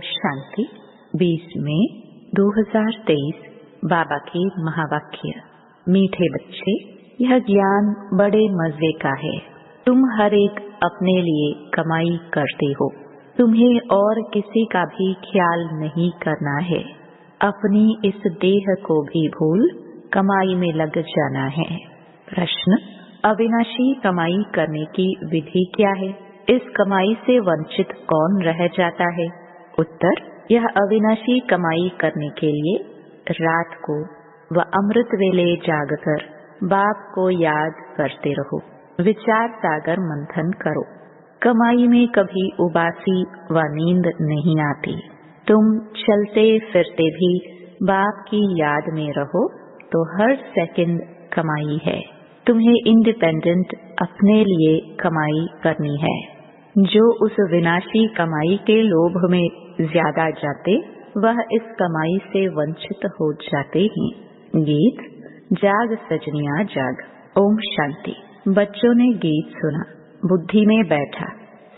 शांति 20 मई 2023 बाबा के महावाक्य। मीठे बच्चे, यह ज्ञान बड़े मजे का है। तुम हर एक अपने लिए कमाई करते हो। तुम्हें और किसी का भी ख्याल नहीं करना है। अपनी इस देह को भी भूल कमाई में लग जाना है। प्रश्न: अविनाशी कमाई करने की विधि क्या है? इस कमाई से वंचित कौन रह जाता है? उत्तर: यह अविनाशी कमाई करने के लिए रात को व अमृत वेले जागकर बाप को याद करते रहो। विचार सागर मंथन करो। कमाई में कभी उबासी व नींद नहीं आती। तुम चलते फिरते भी बाप की याद में रहो तो हर सेकंड कमाई है। तुम्हें इंडिपेंडेंट अपने लिए कमाई करनी है। जो उस विनाशी कमाई के लोभ में ज्यादा जाते वह इस कमाई से वंचित हो जाते हैं। गीत: जाग सजनिया जाग। ओम शांति। बच्चों ने गीत सुना, बुद्धि में बैठा।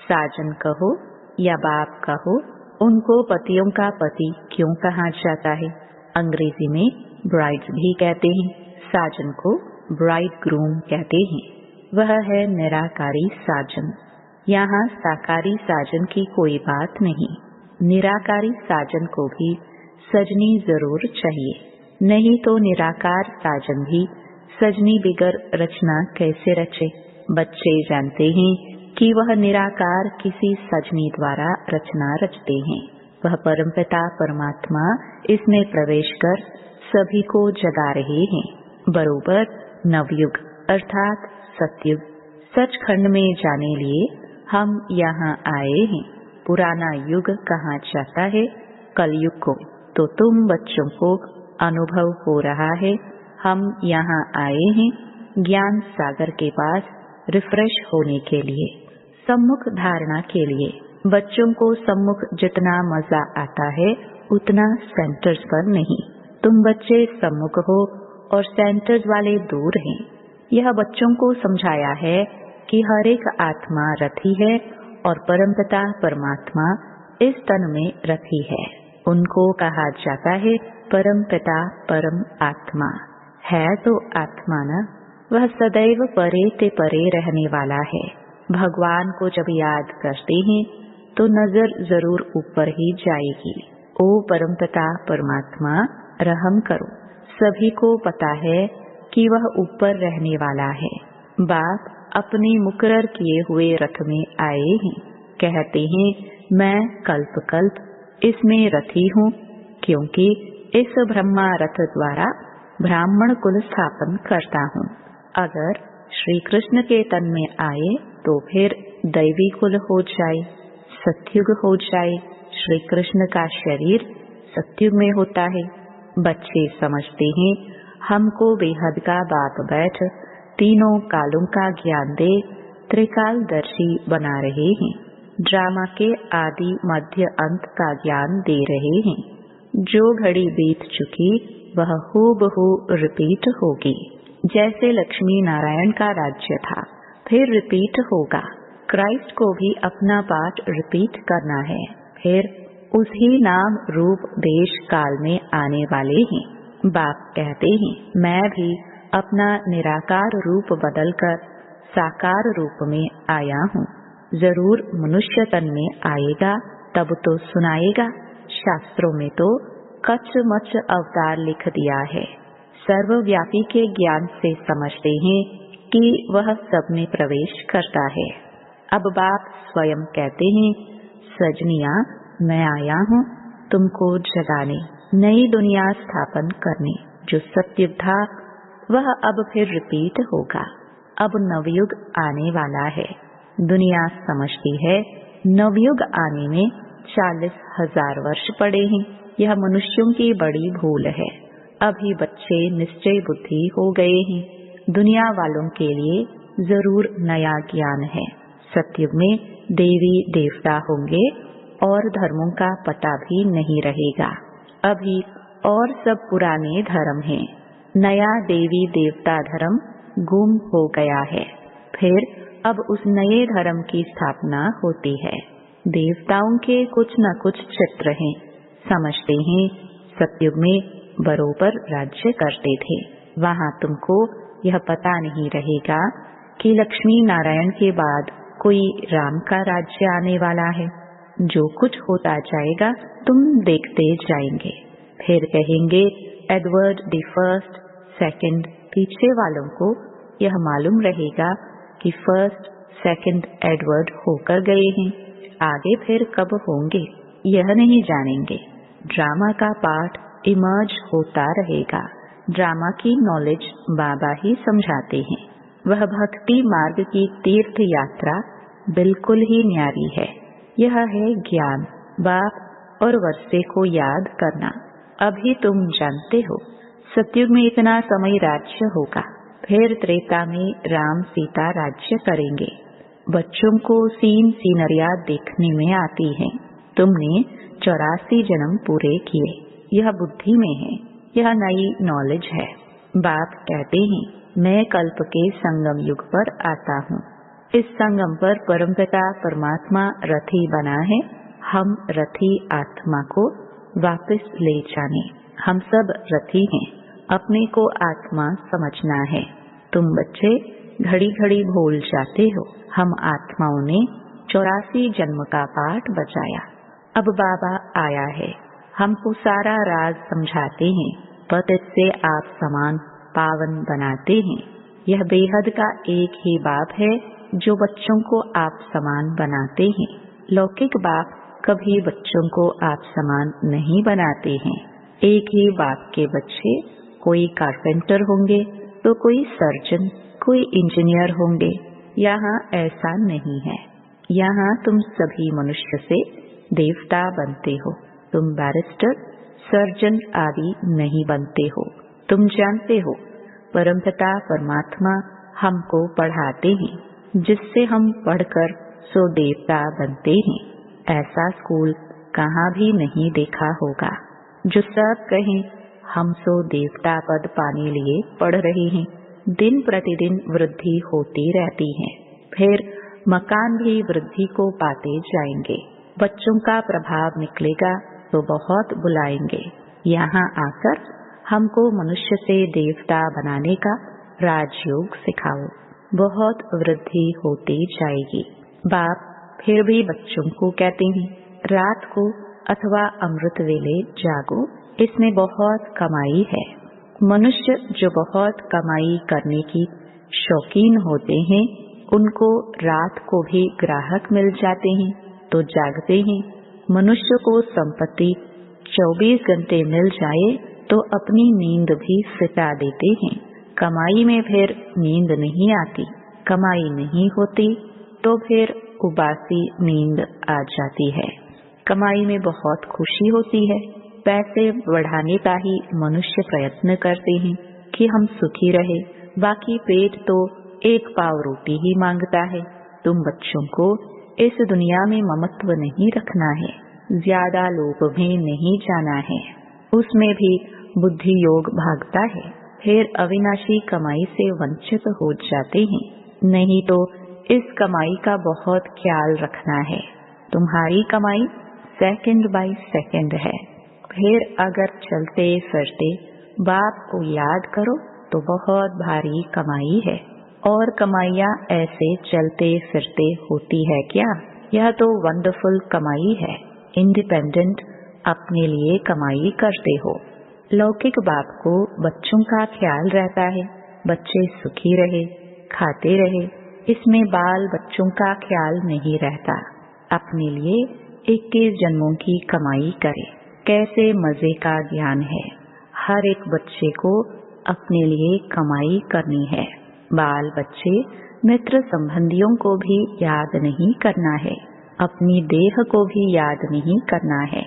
साजन कहो या बाप कहो, उनको पतियों का पति क्यों कहा जाता है? अंग्रेजी में ब्राइड्स भी कहते हैं, साजन को ब्राइड ग्रूम कहते हैं। वह है निराकारी साजन। यहाँ साकारी साजन की कोई बात नहीं। निराकारी साजन को भी सजनी जरूर चाहिए, नहीं तो निराकार साजन भी सजनी बिगर रचना कैसे रचे? बच्चे जानते हैं कि वह निराकार किसी सजनी द्वारा रचना रचते हैं। वह परमपिता परमात्मा इसमें प्रवेश कर सभी को जगा रहे हैं। बरोबर नवयुग अर्थात सतयुग सचखंड में जाने लिए हम यहाँ आए हैं। पुराना युग कहा जाता है कलयुग को, तो तुम बच्चों को अनुभव हो रहा है। हम यहाँ आए हैं ज्ञान सागर के पास रिफ्रेश होने के लिए, सम्मुख धारणा के लिए। बच्चों को सम्मुख जितना मजा आता है उतना सेंटर्स पर नहीं। तुम बच्चे सम्मुख हो और सेंटर्स वाले दूर हैं। यह बच्चों को समझाया है कि हर एक आत्मा रथी है और परमपिता परमात्मा इस तन में रथी है। उनको कहा जाता है परमपिता परम आत्मा। है तो आत्मा न, वह सदैव परे ते परे रहने वाला है। भगवान को जब याद करते हैं तो नजर जरूर ऊपर ही जाएगी। ओ परमपिता परमात्मा, रहम करो। सभी को पता है कि वह ऊपर रहने वाला है। बाप अपने मुकर्रर किए हुए रथ में आए हैं। कहते हैं मैं कल्प कल्प इसमें रथी हूँ, क्योंकि इस ब्रह्मा रथ द्वारा ब्राह्मण कुल स्थापन करता हूँ। अगर श्री कृष्ण के तन में आए तो फिर दैवी कुल हो जाए, सतयुग हो जाए। श्री कृष्ण का शरीर सतयुग में होता है। बच्चे समझते हैं हमको बेहद का बाप बैठ तीनों कालों का ज्ञान दे त्रिकालदर्शी बना रहे हैं। ड्रामा के आदि मध्य अंत का ज्ञान दे रहे हैं। जो घड़ी बीत चुकी वह हूबहू रिपीट होगी। जैसे लक्ष्मी नारायण का राज्य था, फिर रिपीट होगा। क्राइस्ट को भी अपना पाठ रिपीट करना है, फिर उसी नाम रूप देश काल में आने वाले हैं। बाप कहते हैं मैं भी अपना निराकार रूप बदलकर साकार रूप में आया हूँ। जरूर मनुष्य तन में आएगा तब तो सुनाएगा। शास्त्रों में तो कच्च मच्च अवतार लिख दिया है। सर्वव्यापी के ज्ञान से समझते हैं कि वह सब में प्रवेश करता है। अब बाप स्वयं कहते हैं सजनिया, मैं आया हूँ तुमको जगाने, नई दुनिया स्थापन करने। जो सत्युग था वह अब फिर रिपीट होगा। अब नवयुग आने वाला है। दुनिया समझती है नवयुग आने में 40,000 वर्ष पड़े हैं। यह मनुष्यों की बड़ी भूल है। अभी बच्चे निश्चय बुद्धि हो गए हैं। दुनिया वालों के लिए जरूर नया ज्ञान है। सतयुग में देवी देवता होंगे और धर्मों का पता भी नहीं रहेगा। अभी और सब पुराने धर्म हैं। नया देवी देवता धर्म गुम हो गया है। फिर अब उस नए धर्म की स्थापना होती है। देवताओं के कुछ न कुछ चित्र हैं। समझते हैं सतयुग में बरोबर राज्य करते थे। वहाँ तुमको यह पता नहीं रहेगा कि लक्ष्मी नारायण के बाद कोई राम का राज्य आने वाला है। जो कुछ होता जाएगा तुम देखते जाएंगे। फिर कहेंगे एडवर्ड द फर्स्ट, सेकंड, पीछे वालों को यह मालूम रहेगा कि फर्स्ट, सेकंड एडवर्ड होकर गए हैं, आगे फिर कब होंगे यह नहीं जानेंगे। ड्रामा का पाठ इमर्ज होता रहेगा। ड्रामा की नॉलेज बाबा ही समझाते हैं। वह भक्ति मार्ग की तीर्थ यात्रा बिल्कुल ही न्यारी है। यह है ज्ञान, बाप और वर्षे को याद करना। अभी तुम जानते हो सतयुग में इतना समय राज्य होगा, फिर त्रेता में राम सीता राज्य करेंगे। बच्चों को सीनरिया देखने में आती है। तुमने 84 जन्म पूरे किए, यह बुद्धि में है, यह नई नॉलेज है। बाप कहते हैं मैं कल्प के संगम युग पर आता हूँ। इस संगम पर परमपिता परमात्मा रथी बना है। हम रथी आत्मा को वापस ले जाने। हम सब रथी हैं, अपने को आत्मा समझना है। तुम बच्चे घड़ी घड़ी भूल जाते हो। हम आत्माओं ने 84 जन्म का पाठ बजाया। अब बाबा आया है, हमको सारा राज समझाते हैं। पतित से आप समान पावन बनाते हैं। यह बेहद का एक ही बाप है जो बच्चों को आप समान बनाते हैं। लौकिक बाप कभी बच्चों को आप समान नहीं बनाते हैं। एक ही बाप के बच्चे कोई कारपेंटर होंगे तो कोई सर्जन, कोई इंजीनियर होंगे। यहाँ ऐसा नहीं है। यहाँ तुम सभी मनुष्य से देवता बनते हो। तुम बैरिस्टर, सर्जन आदि नहीं बनते हो। तुम जानते हो परमपिता परमात्मा हमको पढ़ाते हैं, जिससे हम पढ़कर सो देवता बनते हैं। ऐसा स्कूल कहाँ भी नहीं देखा होगा जो सब कहें हम सो देवता पद पाने लिए पढ़ रहे हैं। दिन प्रतिदिन वृद्धि होती रहती है। फिर मकान भी वृद्धि को पाते जाएंगे। बच्चों का प्रभाव निकलेगा तो बहुत बुलाएंगे। यहाँ आकर हमको मनुष्य से देवता बनाने का राजयोग सिखाओ। बहुत वृद्धि होती जाएगी। बाप फिर भी बच्चों को कहते हैं रात को अथवा अमृत वेले जागो, इसमें बहुत कमाई है। मनुष्य जो बहुत कमाई करने की शौकीन होते हैं उनको रात को भी ग्राहक मिल जाते हैं तो जागते हैं। मनुष्य को संपत्ति 24 घंटे मिल जाए तो अपनी नींद भी सिटा देते हैं। कमाई में फिर नींद नहीं आती। कमाई नहीं होती तो फिर उबासी नींद आ जाती है। कमाई में बहुत खुशी होती है। पैसे बढ़ाने का ही मनुष्य प्रयत्न करते हैं कि हम सुखी रहे। बाकी पेट तो एक पाव रोटी ही मांगता है। तुम बच्चों को इस दुनिया में ममत्व नहीं रखना है, ज्यादा लोभ में नहीं जाना है। उसमें भी बुद्धि योग भागता है। फिर अविनाशी कमाई से वंचित हो जाते हैं। नहीं तो इस कमाई का बहुत ख्याल रखना है। तुम्हारी कमाई सेकंड बाय सेकंड है। फिर अगर चलते फिरते बाप को याद करो तो बहुत भारी कमाई है। और कमाइयाँ ऐसे चलते फिरते होती है क्या? यह तो वंडरफुल कमाई है। इंडिपेंडेंट अपने लिए कमाई करते हो। लौकिक बाप को बच्चों का ख्याल रहता है, बच्चे सुखी रहे, खाते रहे। इसमें बाल बच्चों का ख्याल नहीं रहता। अपने लिए 21 जन्मों की कमाई करे। कैसे मजे का ज्ञान है। हर एक बच्चे को अपने लिए कमाई करनी है। बाल बच्चे मित्र संबंधियों को भी याद नहीं करना है। अपनी देह को भी याद नहीं करना है।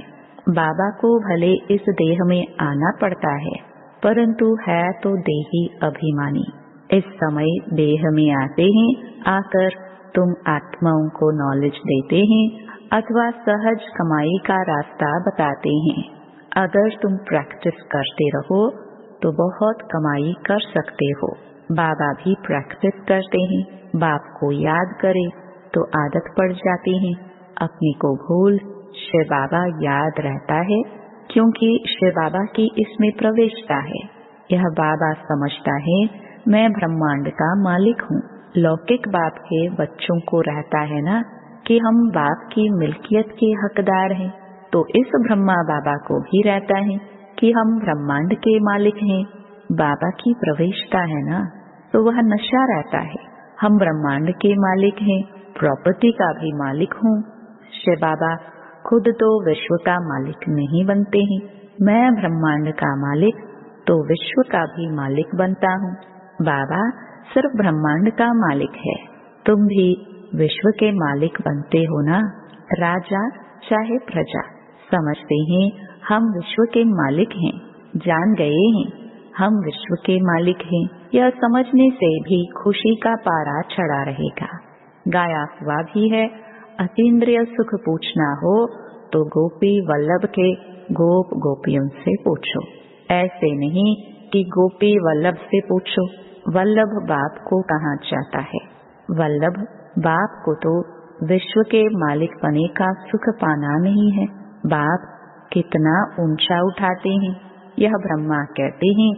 बाबा को भले इस देह में आना पड़ता है, परंतु है तो देही अभिमानी। इस समय देह में आते हैं, आकर तुम आत्माओं को नॉलेज देते हैं अथवा सहज कमाई का रास्ता बताते हैं। अगर तुम प्रैक्टिस करते रहो तो बहुत कमाई कर सकते हो। बाबा भी प्रैक्टिस करते हैं। बाप को याद करे तो आदत पड़ जाती है। अपने को भूल शिव बाबा याद रहता है, क्योंकि शिव बाबा की इसमें प्रवेशता है। यह बाबा समझता है मैं ब्रह्मांड का मालिक हूँ। लौकिक बाप के बच्चों को रहता है ना कि हम बाप की मिल्कियत के हकदार हैं, तो इस ब्रह्मा बाबा को भी रहता है कि हम ब्रह्मांड के मालिक हैं। बाबा की प्रवेशता है ना, तो वह नशा रहता है। हम ब्रह्मांड के मालिक हैं, प्रॉपर्टी का भी मालिक हूँ। शिव बाबा खुद तो विश्व का मालिक नहीं बनते हैं। मैं ब्रह्मांड का मालिक तो विश्व का भी मालिक बनता हूँ। बाबा सिर्फ ब्रह्मांड का मालिक है, तुम भी विश्व के मालिक बनते हो ना। राजा चाहे प्रजा समझते हैं हम विश्व के मालिक हैं, जान गए हैं हम विश्व के मालिक हैं। यह समझने से भी खुशी का पारा चढ़ा रहेगा। गाया हुआ भी है, अतीन्द्रिय सुख पूछना हो तो गोपी वल्लभ के गोप गोपियों से पूछो। ऐसे नहीं कि गोपी वल्लभ से पूछो। वल्लभ बाप को कहाँ चाहता है? वल्लभ बाप को तो विश्व के मालिक बने का सुख पाना नहीं है। बाप कितना ऊंचा उठाते हैं। यह ब्रह्मा कहते हैं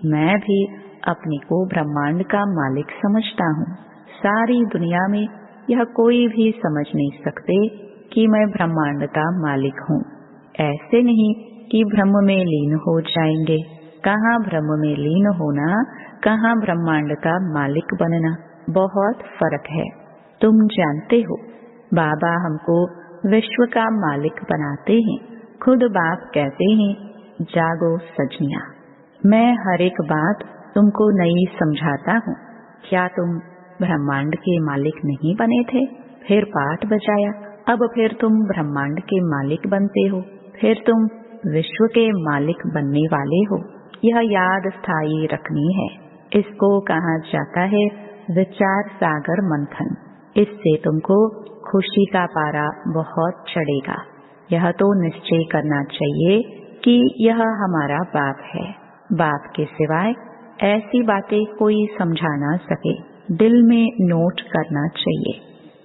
मैं भी अपने को ब्रह्मांड का मालिक समझता हूँ। सारी दुनिया में यह कोई भी समझ नहीं सकते कि मैं ब्रह्मांड का मालिक हूँ। ऐसे नहीं कि ब्रह्म में लीन हो जाएंगे। कहाँ ब्रह्म में लीन होना, कहाँ ब्रह्मांड का मालिक बनना, बहुत फर्क है। तुम जानते हो बाबा हमको विश्व का मालिक बनाते हैं। खुद बाप कहते हैं जागो सजनिया, मैं हर एक बात तुमको नई समझाता हूँ। क्या तुम ब्रह्मांड के मालिक नहीं बने थे? फिर पाठ बजाया, अब फिर तुम ब्रह्मांड के मालिक बनते हो, फिर तुम विश्व के मालिक बनने वाले हो। यह याद स्थायी रखनी है। इसको कहा जाता है विचार सागर मंथन। इससे तुमको खुशी का पारा बहुत चढ़ेगा। यह तो निश्चय करना चाहिए कि यह हमारा बाप है। बाप के सिवाय ऐसी बातें कोई समझा ना सके। दिल में नोट करना चाहिए।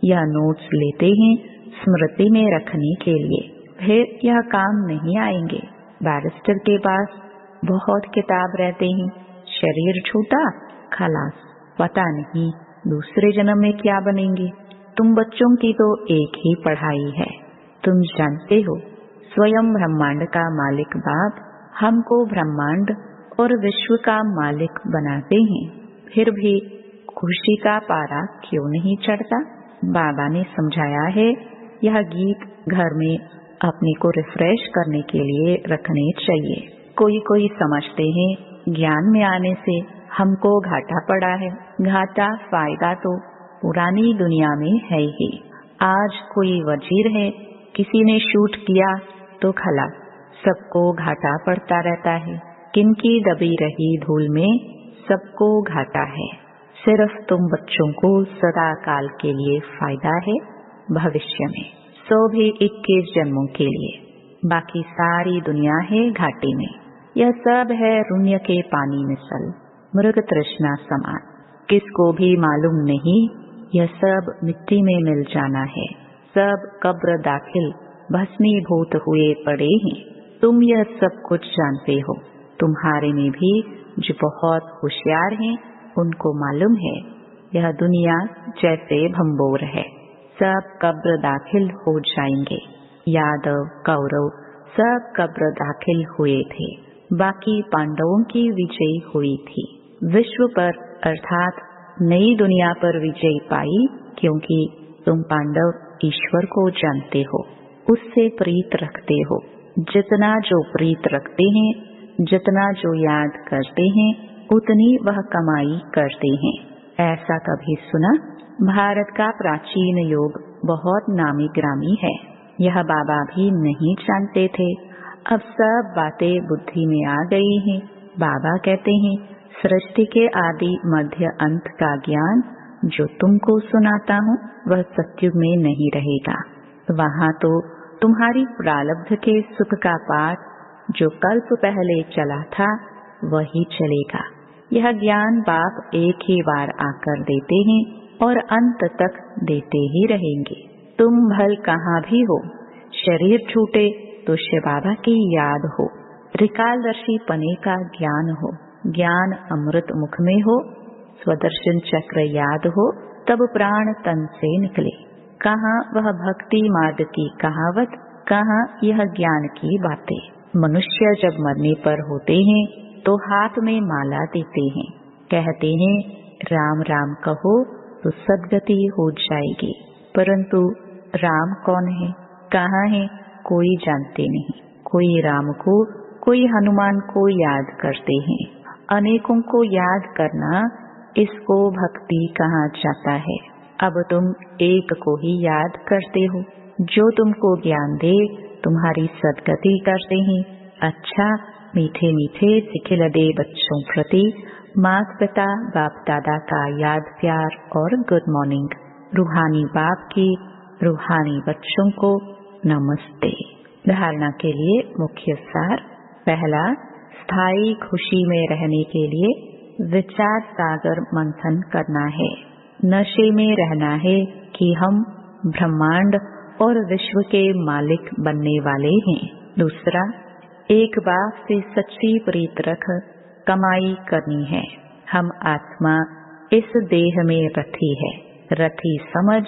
यह नोट्स लेते हैं स्मृति में रखने के लिए, फिर यह काम नहीं आएंगे। बैरिस्टर के पास बहुत किताब रहते हैं, शरीर छूटा खलास, पता नहीं दूसरे जन्म में क्या बनेंगे। तुम बच्चों की तो एक ही पढ़ाई है। तुम जानते हो स्वयं ब्रह्मांड का मालिक बाप हमको ब्रह्मांड और विश्व का मालिक बनाते हैं, फिर भी खुशी का पारा क्यों नहीं चढ़ता? बाबा ने समझाया है यह गीत घर में अपने को रिफ्रेश करने के लिए रखने चाहिए। कोई समझते हैं ज्ञान में आने से हमको घाटा पड़ा है। घाटा फायदा तो पुरानी दुनिया में है ही। आज कोई वजीर है, किसी ने शूट किया तो खला, सबको घाटा पड़ता रहता है। किनकी दबी रही धूल में सबको घाटा है। सिर्फ तुम बच्चों को सदा काल के लिए फायदा है, भविष्य में 100 भी 21 जन्मों के लिए। बाकी सारी दुनिया है घाटे में। यह सब है रुण्य के पानी में सल, मृग तृष्णा समान। किसको भी मालूम नहीं यह सब मिट्टी में मिल जाना है। सब कब्र दाखिल भस्मीभूत हुए पड़े हैं। तुम यह सब कुछ जानते हो। तुम्हारे में भी जो बहुत होशियार हैं उनको मालूम है यह दुनिया जैसे भंबोर है, सब कब्र दाखिल हो जाएंगे। यादव कौरव सब कब्र दाखिल हुए थे। बाकी पांडवों की विजय हुई थी। विश्व पर अर्थात नई दुनिया पर विजय पाई, क्योंकि तुम पांडव ईश्वर को जानते हो, उससे प्रीत रखते हो। जितना जो प्रीत रखते हैं, जितना जो याद करते हैं, उतनी वह कमाई करते हैं। ऐसा कभी सुना? भारत का प्राचीन योग बहुत नामी ग्रामी है। यह बाबा भी नहीं जानते थे। अब सब बातें बुद्धि में आ गई हैं। बाबा कहते हैं सृष्टि के आदि मध्य अंत का ज्ञान जो तुमको सुनाता हूँ वह सत्युग में नहीं रहेगा। वहाँ तो तुम्हारी प्रारब्ध के सुख का पाठ जो कल्प पहले चला था वही चलेगा। यह ज्ञान बाप एक ही बार आकर देते हैं और अंत तक देते ही रहेंगे। तुम भल कहाँ भी हो, शरीर छूटे तो शिव बाबा की याद हो। त्रिकालदर्शी पने का ज्ञान हो, ज्ञान अमृत मुख में हो, स्वदर्शन चक्र याद हो, तब प्राण तन से निकले। कहाँ वह भक्ति मार्ग की कहावत, कहाँ यह ज्ञान की बातें। मनुष्य जब मरने पर होते हैं तो हाथ में माला देते हैं, कहते हैं राम राम कहो तो सद्गति हो जाएगी। परंतु राम कौन है, कहाँ है, कोई जानते नहीं। कोई राम को, कोई हनुमान को याद करते हैं। अनेकों को याद करना, इसको भक्ति कहा जाता है। अब तुम एक को ही याद करते हो, जो तुमको ज्ञान दे, तुम्हारी सद्गति करते हैं। अच्छा, मीठे मीठे सिखिल दे बच्चों प्रति माता पिता बाप दादा का याद प्यार और गुड मॉर्निंग। रूहानी बाप की रूहानी बच्चों को नमस्ते। धारणा के लिए मुख्य सार। पहला, स्थायी खुशी में रहने के लिए विचार सागर मंथन करना है। नशे में रहना है कि हम ब्रह्मांड और विश्व के मालिक बनने वाले हैं। दूसरा, एक बात से सच्ची प्रीत रख कमाई करनी है। हम आत्मा इस देह में रथी है, रथी समझ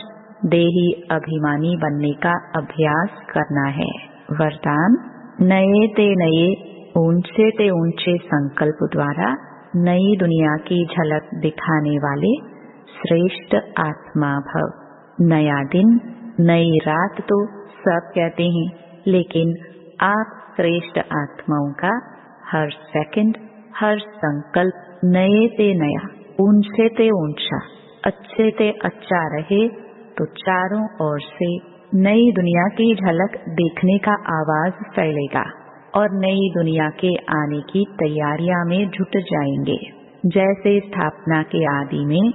देही अभिमानी बनने का अभ्यास करना है। वरदान, नए ते नए ऊंचे ते ऊंचे संकल्प द्वारा नई दुनिया की झलक दिखाने वाले श्रेष्ठ आत्मा भव। नया दिन, नई रात तो सब कहते हैं, लेकिन आप श्रेष्ठ आत्माओं का हर सेकंड, हर संकल्प नए से नया, ऊंचे ते ऊंचा, अच्छे ते अच्छा रहे तो चारों ओर से नई दुनिया की झलक देखने का आवाज फैलेगा और नई दुनिया के आने की तैयारियां में जुट जाएंगे। जैसे स्थापना के आदि में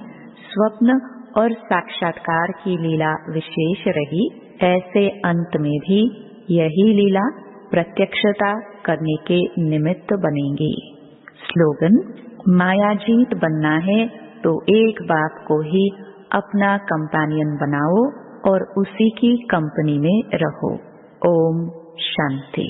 स्वप्न और साक्षात्कार की लीला विशेष रही, ऐसे अंत में भी यही लीला प्रत्यक्षता करने के निमित्त बनेंगी। स्लोगन, मायाजीत बनना है तो एक बाप को ही अपना कंपेनियन बनाओ और उसी की कंपनी में रहो। ओम शांति।